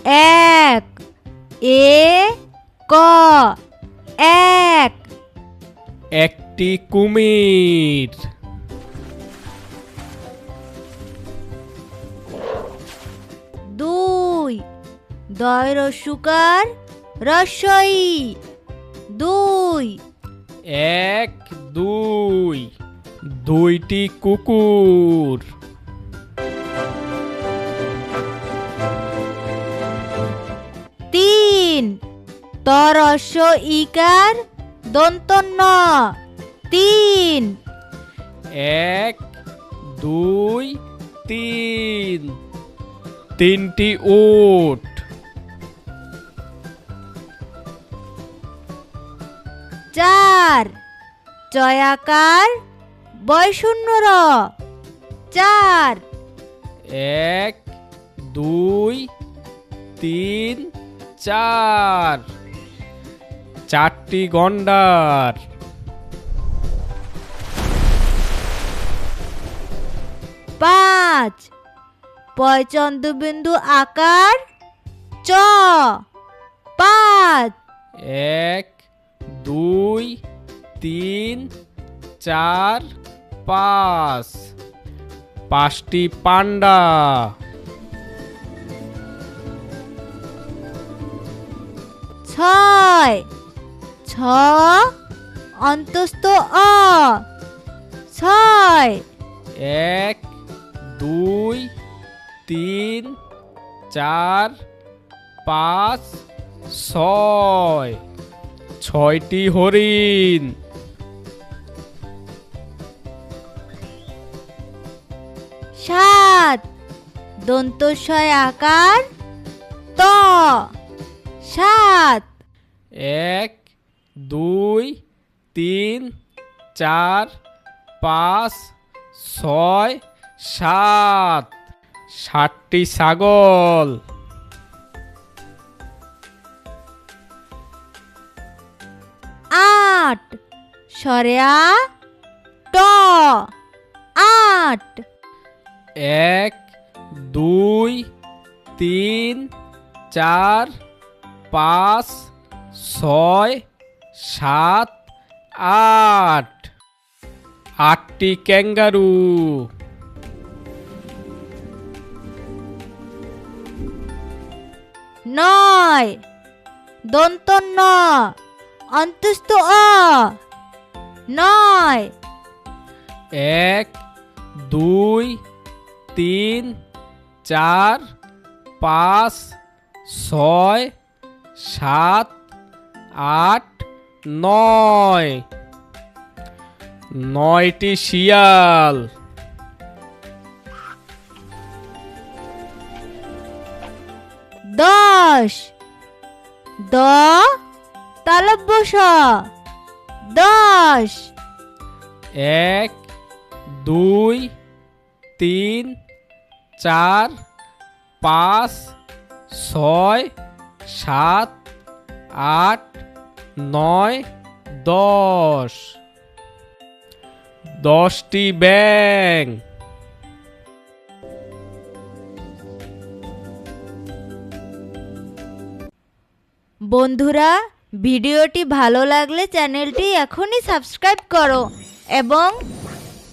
এক এ ক এক একটি কুমির। দুই দয় রস্যকার রস্যই দুই এক দুই দুইটি কুকুর। তিন তরস্য ইকার দন্তন্য তিন এক দুই তিন তিনটি উট। চার চয়াকার বয়শূন্য র চার এক দুই তিন চার চারটি গন্ডার। পাঁচ পয়চন্দ্রবিন্দু আকার চ পাঁচ এক দুই তিন চার পাঁচ পাঁচটি পান্ডা। ছয় ছ অন্তস্থ অ ছয় এক দুই তিন চার পাঁচ ছয় ছয়টি হরিণ। সাত দন্তস্বয় আকার ত সাত এক দুই তিন চার পাঁচ ছয় সাত সাতটি ছাগল। আট সরেয়া ট আট এক দুই তিন চার পাঁচ ছয় সাত আট আটটি ক্যাঙ্গারু। নয় দন্তন্য অন্তস্থ অ নয় এক দুই তিন চার পাঁচ ছয় সাত আট নয় নয়টি শিয়াল। দশ দ তালব্যস দশ এক দুই তিন চার পাঁচ ছয় সাত আট নয় দশ দশটি ব্যাঙ। বন্ধুরা ভিডিওটি ভালো লাগলে চ্যানেলটি এখনই সাবস্ক্রাইব করো এবং